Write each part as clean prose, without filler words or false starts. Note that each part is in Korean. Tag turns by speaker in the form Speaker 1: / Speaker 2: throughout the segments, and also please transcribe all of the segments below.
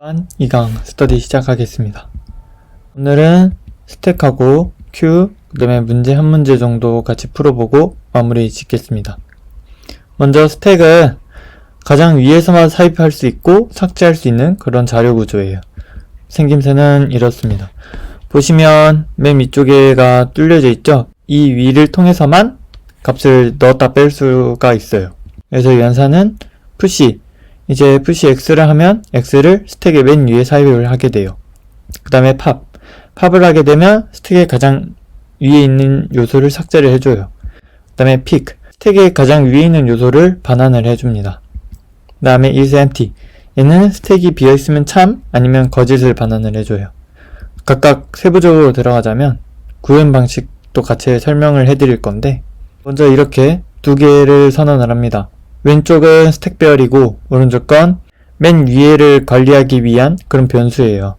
Speaker 1: 2강 스터디 시작하겠습니다. 오늘은 스택하고 q, 그 다음에 문제 한 문제 정도 같이 풀어보고 마무리 짓겠습니다. 먼저 스택은 가장 위에서만 삽입할 수 있고 삭제할 수 있는 그런 자료 구조예요. 생김새는 이렇습니다. 보시면 맨 위쪽에가 뚫려져 있죠? 이 위를 통해서만 값을 넣었다 뺄 수가 있어요. 그래서 연산은 푸시, 이제 푸시 x를 하면 x를 스택의 맨 위에 삽입을 하게 돼요. 그 다음에 팝을 하게 되면 스택의 가장 위에 있는 요소를 삭제를 해줘요. 그 다음에 pick, 스택의 가장 위에 있는 요소를 반환을 해줍니다. 그 다음에 is empty, 얘는 스택이 비어있으면 참 아니면 거짓을 반환을 해줘요. 각각 세부적으로 들어가자면 구현 방식도 같이 설명을 해드릴 건데, 먼저 이렇게 두 개를 선언을 합니다. 왼쪽은 스택 배열이고 오른쪽 건 맨 위에를 관리하기 위한 그런 변수예요.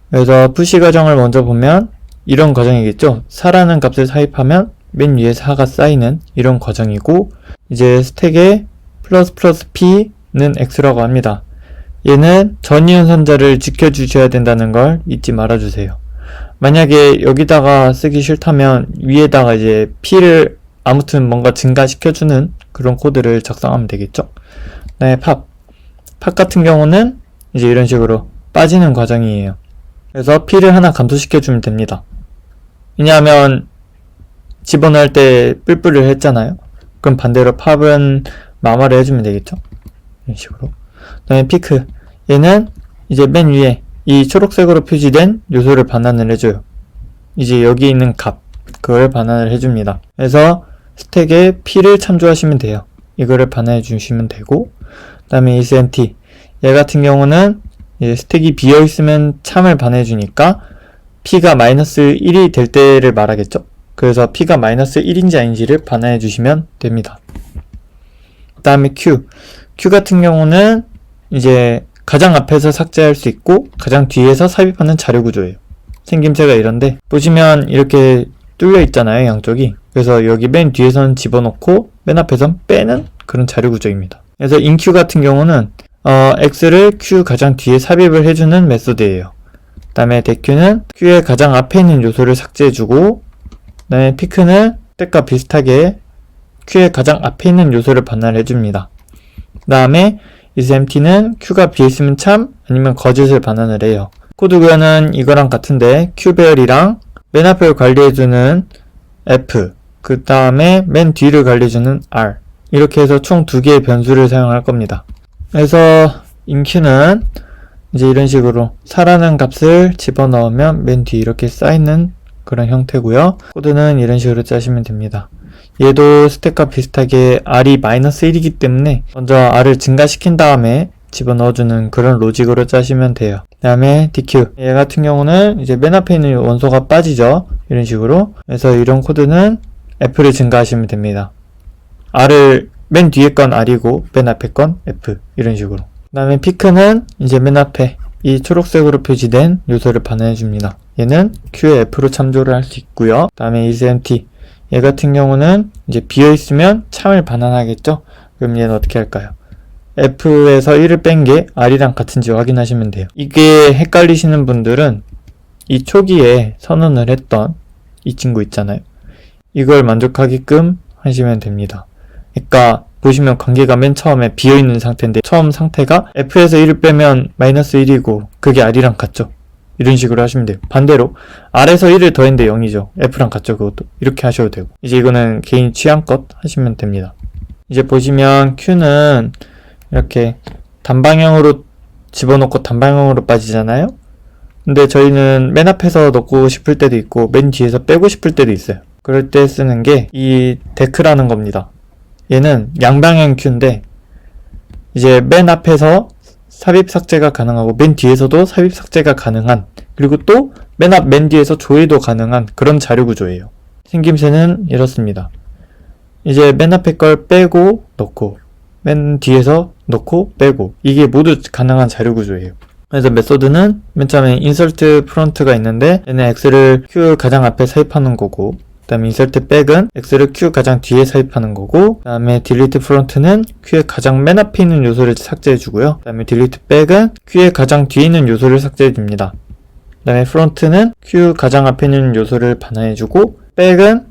Speaker 1: 그래서 푸시 과정을 먼저 보면 이런 과정이겠죠. 4라는 값을 삽입하면 맨 위에 4가 쌓이는 이런 과정이고, 이제 스택에 플러스 p는 x라고 합니다. 얘는 전이은 선자를 지켜주셔야 된다는 걸 잊지 말아주세요. 만약에 여기다가 쓰기 싫다면 위에다가 이제 p를 아무튼 뭔가 증가시켜주는 그런 코드를 작성하면 되겠죠. 네, 팝 같은 경우는 이제 이런 식으로 빠지는 과정이에요. 그래서 p를 하나 감소시켜주면 됩니다. 왜냐하면 집어넣을 때 뿔뿔을 했잖아요. 그럼 반대로 팝은 마마를 해주면 되겠죠. 이런 식으로. 그 다음에 피크, 얘는 이제 맨 위에 이 초록색으로 표시된 요소를 반환을 해줘요. 이제 여기 있는 값, 그걸 반환을 해줍니다. 그래서 스택에 p를 참조하시면 돼요. 이거를 반환해 주시면 되고, 그 다음에 is empty, 얘 같은 경우는 이제 스택이 비어있으면 참을 반환해 주니까 p가 마이너스 1이 될 때를 말하겠죠. 그래서 p가 마이너스 1인지 아닌지를 반환해 주시면 됩니다. 그 다음에 q 같은 경우는 이제 가장 앞에서 삭제할 수 있고 가장 뒤에서 삽입하는 자료 구조예요. 생김새가 이런데 보시면 이렇게 뚫려 있잖아요, 양쪽이. 그래서 여기 맨 뒤에서는 집어넣고 맨 앞에선 빼는 그런 자료 구조입니다. 그래서 inQ 같은 경우는 x를 q 가장 뒤에 삽입을 해주는 메소드예요. 그 다음에 decQ는 q의 가장 앞에 있는 요소를 삭제해주고, 그 다음에 pick는 스택과 비슷하게 q의 가장 앞에 있는 요소를 반환해줍니다. 그 다음에 is empty는 q가 비어있으면 참 아니면 거짓을 반환을 해요. 코드 구현은 이거랑 같은데 q 배열이랑 맨 앞을 관리해주는 f, 그 다음에 맨 뒤를 관리해주는 r, 이렇게 해서 총 2개의 변수를 사용할 겁니다. 그래서 inQ는 이제 이런 식으로 4라는 값을 집어넣으면 맨 뒤에 이렇게 쌓이는 그런 형태고요. 코드는 이런 식으로 짜시면 됩니다. 얘도 스택과 비슷하게 r이 마이너스 1이기 때문에 먼저 r을 증가시킨 다음에 집어넣어주는 그런 로직으로 짜시면 돼요. 그 다음에 DQ, 얘 같은 경우는 이제 맨 앞에 있는 원소가 빠지죠. 이런 식으로. 그래서 이런 코드는 F를 증가하시면 됩니다. R을 맨 뒤에 건 R이고 맨 앞에 건 F, 이런 식으로. 그 다음에 피크는 이제 맨 앞에 이 초록색으로 표시된 요소를 반환해 줍니다. 얘는 Q의 F로 참조를 할 수 있고요. 그 다음에 is empty, 얘 같은 경우는 이제 비어있으면 참을 반환하겠죠. 그럼 얘는 어떻게 할까요? F에서 1을 뺀 게 R이랑 같은지 확인하시면 돼요. 이게 헷갈리시는 분들은 이 초기에 선언을 했던 이 친구 있잖아요. 이걸 만족하게끔 하시면 됩니다. 그러니까 보시면 관계가 맨 처음에 비어있는 상태인데 처음 상태가 F에서 1을 빼면 마이너스 1이고 그게 R이랑 같죠. 이런 식으로 하시면 돼요. 반대로 R에서 1을 더했는데 0이죠. F랑 같죠. 그것도 이렇게 하셔도 되고, 이제 이거는 개인 취향껏 하시면 됩니다. 이제 보시면 Q는 이렇게 단방향으로 집어넣고 단방향으로 빠지잖아요. 근데 저희는 맨 앞에서 넣고 싶을 때도 있고 맨 뒤에서 빼고 싶을 때도 있어요. 그럴 때 쓰는 게 이 데크라는 겁니다. 얘는 양방향 Q인데 이제 맨 앞에서 삽입 삭제가 가능하고 맨 뒤에서도 삽입 삭제가 가능한, 그리고 또 맨 앞 맨 뒤에서 조회도 가능한 그런 자료 구조예요. 생김새는 이렇습니다. 이제 맨 앞에 걸 빼고 넣고 맨 뒤에서 넣고 빼고, 이게 모두 가능한 자료 구조예요. 그래서 메소드는 맨 처음에 insert front가 있는데 얘는 x를 q 가장 앞에 삽입하는 거고, 그 다음에 insert back은 x를 q 가장 뒤에 삽입하는 거고, 그 다음에 delete front는 q의 가장 맨 앞에 있는 요소를 삭제해 주고요. 그 다음에 delete back은 q의 가장 뒤에 있는 요소를 삭제해 줍니다. 그 다음에 front는 q 가장 앞에 있는 요소를 반환해 주고, back은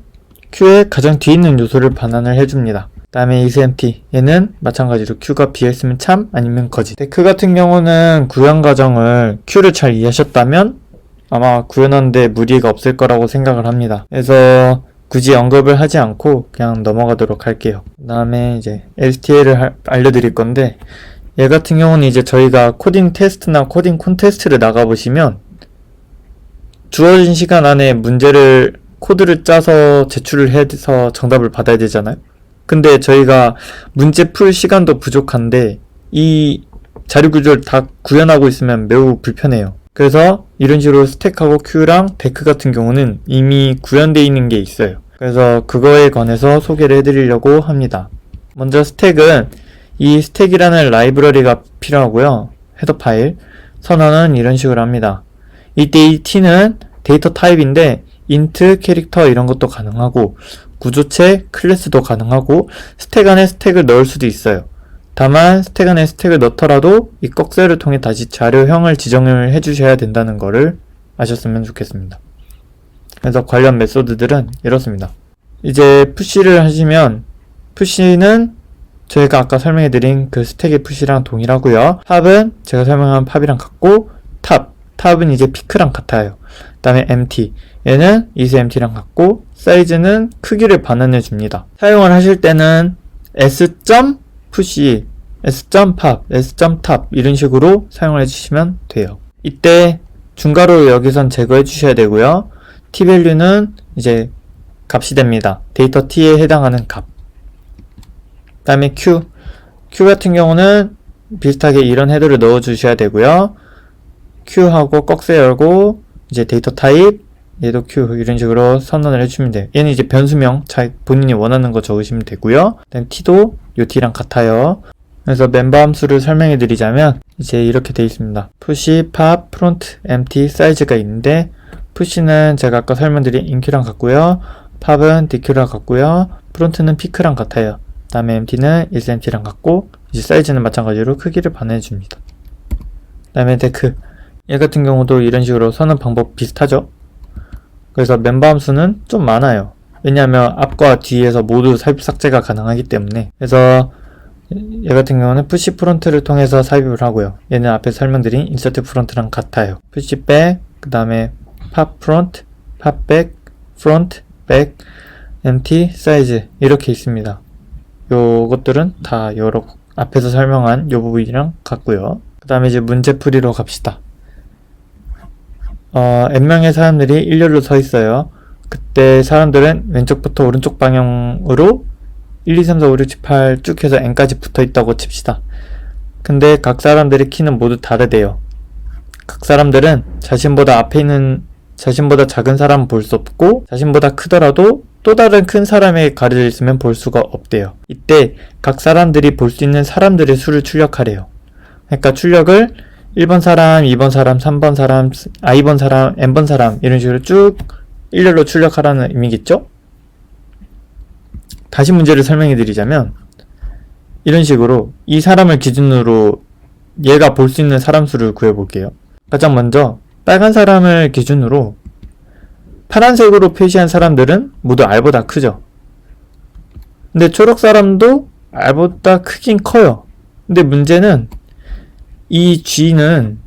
Speaker 1: q의 가장 뒤에 있는 요소를 반환을 해줍니다. 그 다음에 isEmpty, 얘는 마찬가지로 q가 비어있으면 참, 아니면 거짓. 데크 같은 경우는 구현 과정을 q를 잘 이해하셨다면 아마 구현하는데 무리가 없을 거라고 생각을 합니다. 그래서 굳이 언급을 하지 않고 그냥 넘어가도록 할게요. 그 다음에 이제 LTL을 알려드릴 건데, 얘 같은 경우는 이제 저희가 코딩 테스트나 코딩 콘테스트를 나가보시면 주어진 시간 안에 코드를 짜서 제출을 해서 정답을 받아야 되잖아요. 근데 저희가 문제 풀 시간도 부족한데 이 자료 구조를 다 구현하고 있으면 매우 불편해요. 그래서 이런 식으로 스택하고 큐랑 데크 같은 경우는 이미 구현되어 있는 게 있어요. 그래서 그거에 관해서 소개를 해드리려고 합니다. 먼저 스택은 이 스택이라는 라이브러리가 필요하고요. 헤더 파일 선언은 이런 식으로 합니다. 이때 이 t는 데이터 타입인데 int, 캐릭터 이런 것도 가능하고 구조체, 클래스도 가능하고 스택 안에 스택을 넣을 수도 있어요. 다만 스택 안에 스택을 넣더라도 이 꺽쇠를 통해 다시 자료형을 지정을 해주셔야 된다는 거를 아셨으면 좋겠습니다. 그래서 관련 메소드들은 이렇습니다. 이제 푸시를 하시면 푸시는 저희가 아까 설명해드린 그 스택의 푸시랑 동일하고요. 팝은 제가 설명한 팝이랑 같고 탑은 이제 피크랑 같아요. 그 다음에 empty, 얘는 isEmpty랑 같고 사이즈는 크기를 반환해 줍니다. 사용을 하실 때는 s.push, s.pop, s.top 이런 식으로 사용을 해주시면 돼요. 이때 중괄호 여기선 제거해 주셔야 되고요. tvalue는 이제 값이 됩니다. 데이터 t에 해당하는 값. 그 다음에 q 같은 경우는 비슷하게 이런 헤더를 넣어 주셔야 되고요. q하고 꺽쇠 열고 이제 데이터 타입, 얘도 q 이런 식으로 선언을 해주면 돼요. 얘는 이제 변수명 본인이 원하는 거 적으시면 되고요. 그다음 t도 요 t랑 같아요. 그래서 멤버 함수를 설명해 드리자면 이제 이렇게 되어 있습니다. push, pop, front, empty, size가 있는데 push는 제가 아까 설명드린 inq랑 같고요. pop은 dq랑 같고요. front는 pick랑 같아요. 그 다음에 empty는 isEmpty랑 같고 이제 사이즈는 마찬가지로 크기를 반환해 줍니다. 그 다음에 데크, 얘 같은 경우도 이런 식으로 서는 방법 비슷하죠. 그래서 멤버 함수는 좀 많아요. 왜냐하면 앞과 뒤에서 모두 삽입 삭제가 가능하기 때문에. 그래서 얘 같은 경우는 push front를 통해서 삽입을 하고요. 얘는 앞에 설명드린 insert front랑 같아요. push back, 그 다음에 pop front, pop back, front, back, empty, size 이렇게 있습니다. 요것들은 다 앞에서 설명한 요 부분이랑 같고요. 그 다음에 이제 문제풀이로 갑시다. n명의 사람들이 일렬로 서 있어요. 그때 사람들은 왼쪽부터 오른쪽 방향으로 1, 2, 3, 4, 5, 6, 7, 8 쭉 해서 n까지 붙어 있다고 칩시다. 근데 각 사람들의 키는 모두 다르대요. 각 사람들은 자신보다 작은 사람은 볼 수 없고 자신보다 크더라도 또 다른 큰 사람에 가려져 있으면 볼 수가 없대요. 이때 각 사람들이 볼 수 있는 사람들의 수를 출력하래요. 그러니까 출력을 1번 사람, 2번 사람, 3번 사람, i번 사람, n번 사람 이런 식으로 쭉 일렬로 출력하라는 의미겠죠? 다시 문제를 설명해 드리자면 이런 식으로 이 사람을 기준으로 얘가 볼 수 있는 사람 수를 구해 볼게요. 가장 먼저 빨간 사람을 기준으로 파란색으로 표시한 사람들은 모두 R보다 크죠. 근데 초록 사람도 R보다 크긴 커요. 근데 문제는 이 G는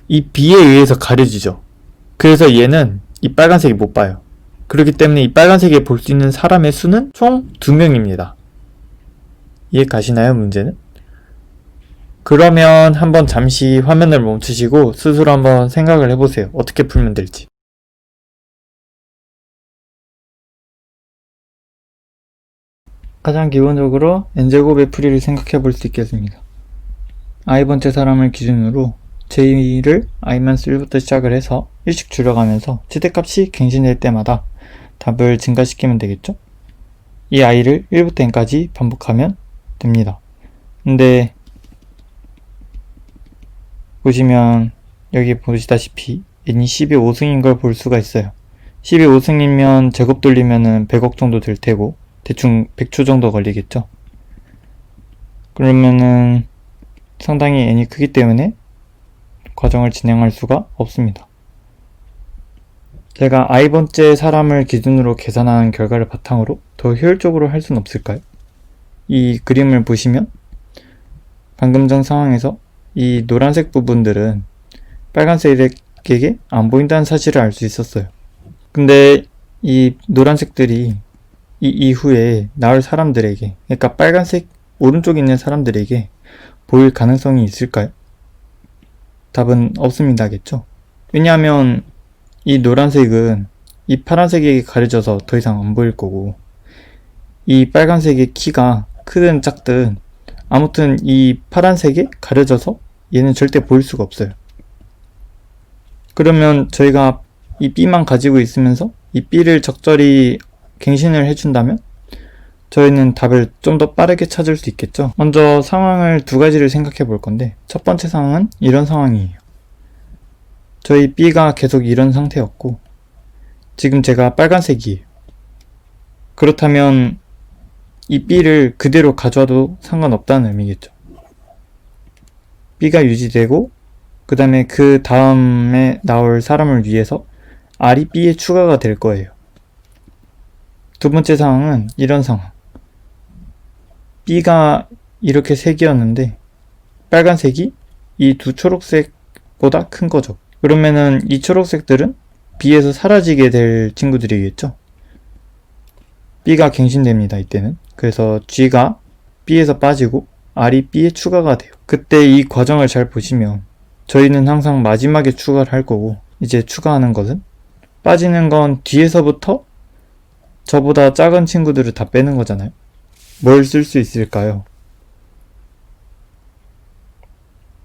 Speaker 1: 이 B에 의해서 가려지죠. 그래서 얘는 이 빨간색이 못 봐요. 그렇기 때문에 이 빨간색에 볼 수 있는 사람의 수는 총 2명입니다. 이해 가시나요, 문제는? 그러면 한번 잠시 화면을 멈추시고 스스로 한번 생각을 해보세요. 어떻게 풀면 될지. 가장 기본적으로 n제곱의 풀이를 생각해 볼 수 있겠습니다. i번째 사람을 기준으로 j를 i-1부터 시작을 해서 1씩 줄여가면서 최대값이 갱신될 때마다 답을 증가시키면 되겠죠? 이 i를 1부터 n까지 반복하면 됩니다. 근데 보시면 여기 보시다시피 n이 12 5승인 걸 볼 수가 있어요. 12호승이면 제곱 돌리면은 100억 정도 될 테고 대충 100초 정도 걸리겠죠. 그러면은 상당히 n이 크기 때문에 과정을 진행할 수가 없습니다. 제가 i번째 사람을 기준으로 계산한 결과를 바탕으로 더 효율적으로 할 수는 없을까요? 이 그림을 보시면 방금 전 상황에서 이 노란색 부분들은 빨간색에게 안 보인다는 사실을 알 수 있었어요. 근데 이 노란색들이 이 이후에 나올 사람들에게, 그러니까 빨간색 오른쪽에 있는 사람들에게 보일 가능성이 있을까요? 답은 없습니다겠죠? 왜냐하면 이 노란색은 이 파란색에게 가려져서 더 이상 안 보일 거고, 이 빨간색의 키가 크든 작든 아무튼 이 파란색에 가려져서 얘는 절대 보일 수가 없어요. 그러면 저희가 이 B만 가지고 있으면서 이 B를 적절히 갱신을 해준다면 저희는 답을 좀 더 빠르게 찾을 수 있겠죠. 먼저 상황을 두 가지를 생각해 볼 건데, 첫 번째 상황은 이런 상황이에요. 저희 B가 계속 이런 상태였고 지금 제가 빨간색이에요. 그렇다면 이 B를 그대로 가져와도 상관없다는 의미겠죠. B가 유지되고 그 다음에 그 다음에 나올 사람을 위해서 R이 B에 추가가 될 거예요. 두 번째 상황은 이런 상황. B가 이렇게 색이었는데 빨간색이 이 두 초록색보다 큰 거죠. 그러면은 이 초록색들은 B에서 사라지게 될 친구들이겠죠. B가 갱신됩니다. 이때는. 그래서 G가 B에서 빠지고 R이 B에 추가가 돼요. 그때 이 과정을 잘 보시면 저희는 항상 마지막에 추가를 할 거고, 이제 추가하는 것은 빠지는 건 뒤에서부터 저보다 작은 친구들을 다 빼는 거잖아요. 뭘 쓸 수 있을까요?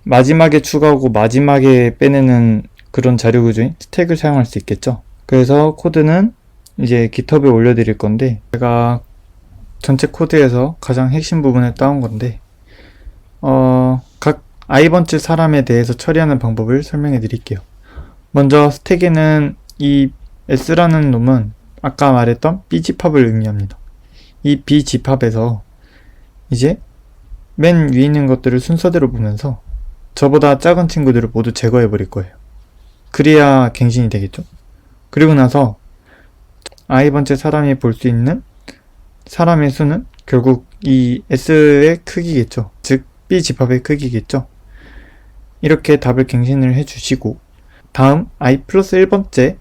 Speaker 1: 마지막에 추가하고 마지막에 빼내는 그런 자료 구조인 스택을 사용할 수 있겠죠. 그래서 코드는 이제 GitHub에 올려드릴 건데, 제가 전체 코드에서 가장 핵심 부분을 따온 건데, 각 i번째 사람에 대해서 처리하는 방법을 설명해 드릴게요. 먼저 스택에는 이 s라는 놈은 아까 말했던 b집합을 의미합니다. 이 b집합에서 이제 맨 위에 있는 것들을 순서대로 보면서 저보다 작은 친구들을 모두 제거해 버릴 거예요. 그래야 갱신이 되겠죠. 그리고 나서 i번째 사람이 볼 수 있는 사람의 수는 결국 이 s의 크기겠죠. 즉 b집합의 크기겠죠. 이렇게 답을 갱신을 해주시고, 다음 i 플러스 1번째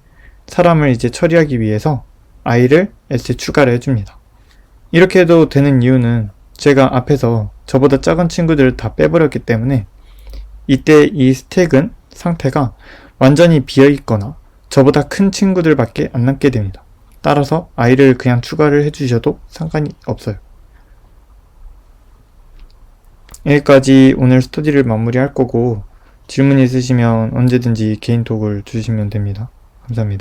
Speaker 1: 사람을 이제 처리하기 위해서 i를 s에 추가를 해줍니다. 이렇게 해도 되는 이유는 제가 앞에서 저보다 작은 친구들을 다 빼버렸기 때문에 이때 이 스택은 상태가 완전히 비어있거나 저보다 큰 친구들밖에 안 남게 됩니다. 따라서 i를 그냥 추가를 해주셔도 상관이 없어요. 여기까지 오늘 스터디를 마무리할 거고, 질문 있으시면 언제든지 개인톡을 주시면 됩니다. 감사합니다.